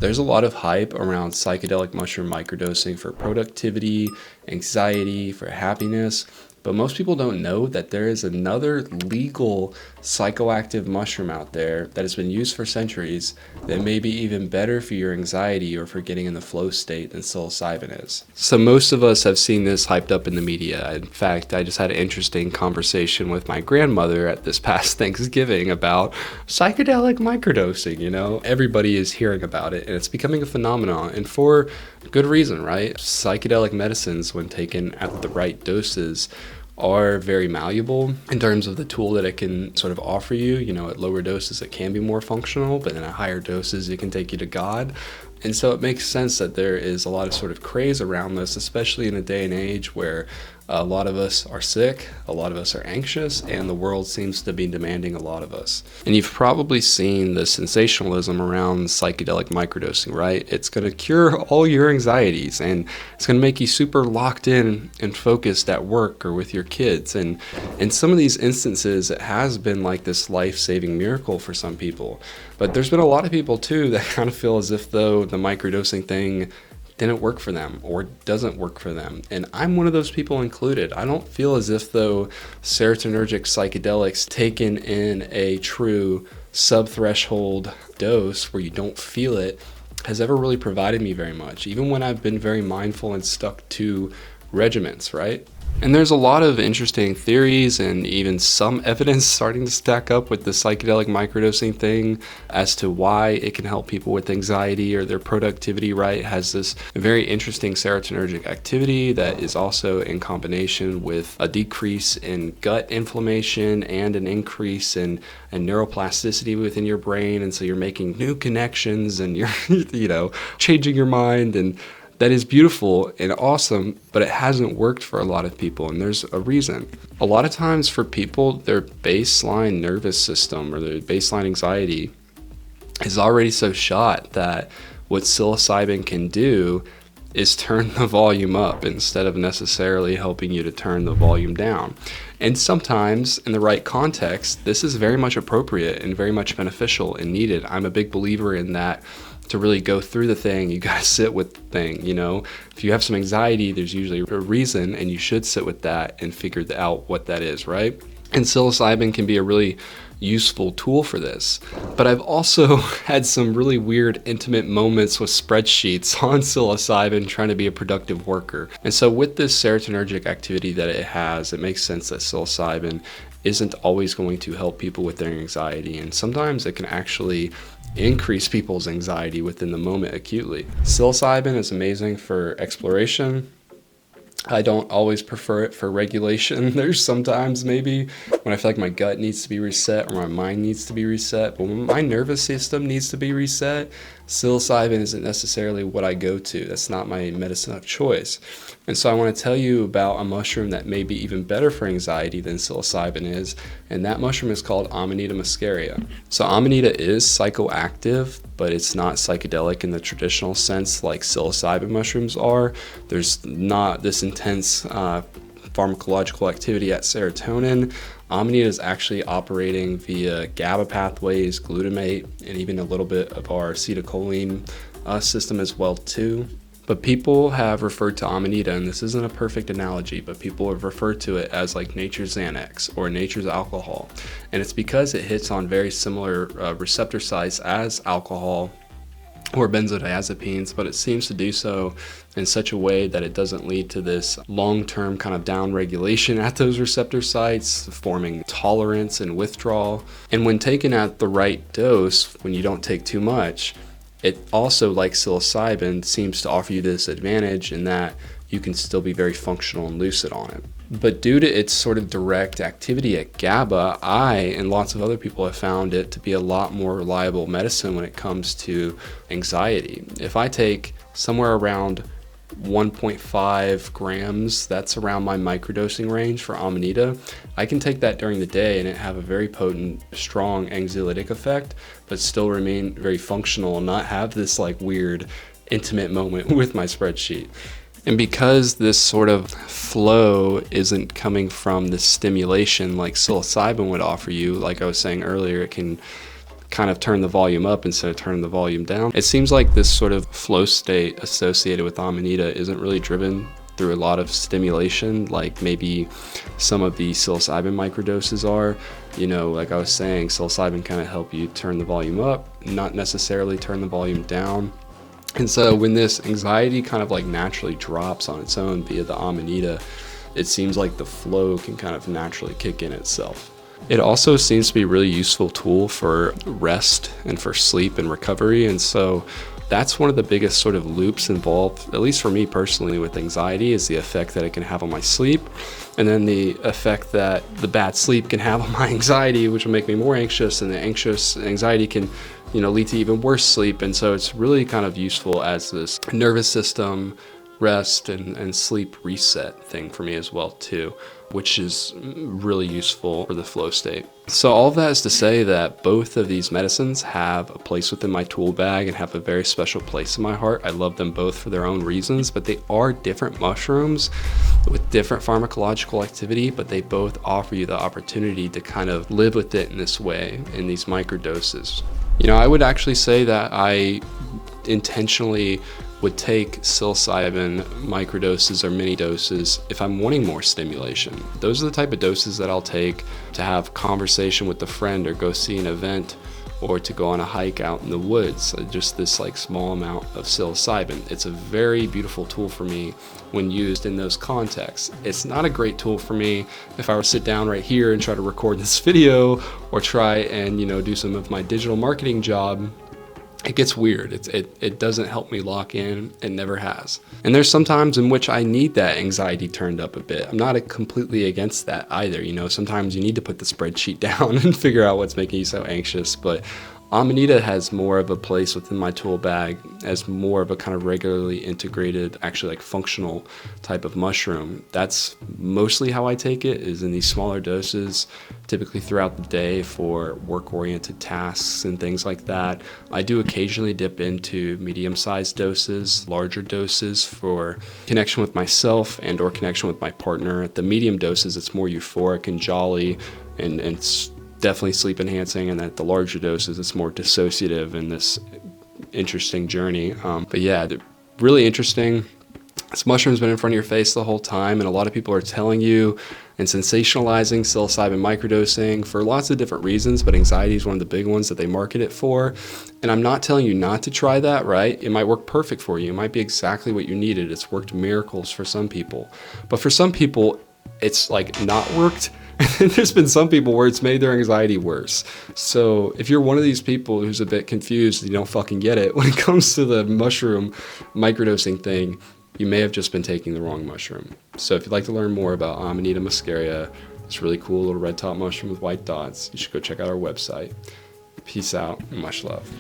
There's a lot of hype around psychedelic mushroom microdosing for productivity, anxiety, for happiness, but most people don't know that there is another legal psychoactive mushroom out there that has been used for centuries that may be even better for your anxiety or for getting in the flow state than psilocybin is. So most of us have seen this hyped up in the media. In fact, I just had an interesting conversation with my grandmother at this past Thanksgiving about psychedelic microdosing. Everybody is hearing about it and it's becoming a phenomenon, and for good reason, right? Psychedelic medicines, when taken at the right doses, are very malleable in terms of the tool that it can sort of offer you. At lower doses it can be more functional, but then at higher doses it can take you to God. And so it makes sense that there is a lot of sort of craze around this, especially in a day and age where a lot of us are sick, a lot of us are anxious, and the world seems to be demanding a lot of us. And you've probably seen the sensationalism around psychedelic microdosing, right? It's going to cure all your anxieties, and it's going to make you super locked in and focused at work or with your kids. And in some of these instances, it has been like this life-saving miracle for some people. But there's been a lot of people too that kind of feel as if though the microdosing thing didn't work for them or doesn't work for them. And I'm one of those people included. I don't feel as if though serotonergic psychedelics taken in a true sub-threshold dose where you don't feel it has ever really provided me very much, even when I've been very mindful and stuck to regimens, right? And there's a lot of interesting theories and even some evidence starting to stack up with the psychedelic microdosing thing as to why it can help people with anxiety or their productivity, right? It has this very interesting serotonergic activity that is also in combination with a decrease in gut inflammation and an increase in neuroplasticity within your brain. And so you're making new connections and you're, changing your mind, and that is beautiful and awesome, but it hasn't worked for a lot of people, and there's a reason. A lot of times for people, their baseline nervous system or their baseline anxiety is already so shot that what psilocybin can do is turn the volume up instead of necessarily helping you to turn the volume down. And sometimes, in the right context, this is very much appropriate and very much beneficial and needed. I'm a big believer in that. To really go through the thing, you gotta sit with the thing. If you have some anxiety, there's usually a reason, and you should sit with that and figure out what that is, right? And psilocybin can be a really useful tool for this. But I've also had some really weird intimate moments with spreadsheets on psilocybin trying to be a productive worker. And so with this serotonergic activity that it has, it makes sense that psilocybin isn't always going to help people with their anxiety, and sometimes it can actually increase people's anxiety within the moment acutely. Psilocybin is amazing for exploration. I don't always prefer it for regulation. There's sometimes maybe when I feel like my gut needs to be reset or my mind needs to be reset, but when my nervous system needs to be reset, psilocybin isn't necessarily what I go to. That's not my medicine of choice. And so I want to tell you about a mushroom that may be even better for anxiety than psilocybin is, and that mushroom is called Amanita muscaria. So Amanita is psychoactive, but it's not psychedelic in the traditional sense like psilocybin mushrooms are. There's not this intense pharmacological activity at serotonin. Amanita is actually operating via GABA pathways, glutamate, and even a little bit of our acetylcholine system as well too. But people have referred to Amanita, and this isn't a perfect analogy, but people have referred to it as like nature's Xanax or nature's alcohol. And it's because it hits on very similar receptor sites as alcohol or benzodiazepines, but it seems to do so in such a way that it doesn't lead to this long-term kind of downregulation at those receptor sites, forming tolerance and withdrawal. And when taken at the right dose, when you don't take too much, it also, like psilocybin, seems to offer you this advantage in that you can still be very functional and lucid on it. But due to its sort of direct activity at GABA, I and lots of other people have found it to be a lot more reliable medicine when it comes to anxiety. If I take somewhere around 1.5 grams, that's around my microdosing range for Amanita, I can take that during the day and it have a very potent, strong anxiolytic effect, but still remain very functional and not have this like weird intimate moment with my spreadsheet. And because this sort of flow isn't coming from the stimulation like psilocybin would offer you, like I was saying earlier, it can kind of turn the volume up instead of turning the volume down. It seems like this sort of flow state associated with Amanita isn't really driven through a lot of stimulation like maybe some of the psilocybin microdoses are. You know, like I was saying, psilocybin kind of help you turn the volume up, not necessarily turn the volume down. And so when this anxiety kind of like naturally drops on its own via the Amanita, it seems like the flow can kind of naturally kick in itself. It also seems to be a really useful tool for rest and for sleep and recovery. And so that's one of the biggest sort of loops involved, at least for me personally, with anxiety, is the effect that it can have on my sleep. And then the effect that the bad sleep can have on my anxiety, which will make me more anxious, and the anxiety can, you know, lead to even worse sleep. And so it's really kind of useful as this nervous system rest and sleep reset thing for me as well too, which is really useful for the flow state. So all of that is to say that both of these medicines have a place within my tool bag and have a very special place in my heart. I love them both for their own reasons, but they are different mushrooms with different pharmacological activity, but they both offer you the opportunity to kind of live with it in this way, in these microdoses. You know, I would actually say that I intentionally would take psilocybin microdoses or mini doses if I'm wanting more stimulation. Those are the type of doses that I'll take to have conversation with a friend or go see an event or to go on a hike out in the woods. Just this like small amount of psilocybin. It's a very beautiful tool for me when used in those contexts. It's not a great tool for me if I were to sit down right here and try to record this video or try and, you know, do some of my digital marketing job. It gets weird. It doesn't help me lock in. It never has. And there's some times in which I need that anxiety turned up a bit. I'm not completely against that either. You know, sometimes you need to put the spreadsheet down and figure out what's making you so anxious. But Amanita has more of a place within my tool bag as more of a kind of regularly integrated, actually like functional type of mushroom. That's mostly how I take it, is in these smaller doses, typically throughout the day for work-oriented tasks and things like that. I do occasionally dip into medium-sized doses, larger doses for connection with myself and or connection with my partner. At the medium doses, it's more euphoric and jolly and it's definitely sleep enhancing, and at the larger doses it's more dissociative in this interesting journey. But yeah, really interesting. This mushroom's been in front of your face the whole time, and a lot of people are telling you and sensationalizing psilocybin microdosing for lots of different reasons, but anxiety is one of the big ones that they market it for. And I'm not telling you not to try that, right? It might work perfect for you. It might be exactly what you needed. It's worked miracles for some people, but for some people it's like not worked. And there's been some people where it's made their anxiety worse. So if you're one of these people who's a bit confused, you don't fucking get it when it comes to the mushroom microdosing thing, you may have just been taking the wrong mushroom. So if you'd like to learn more about Amanita muscaria, this really cool little red top mushroom with white dots, you should go check out our website. Peace out and much love.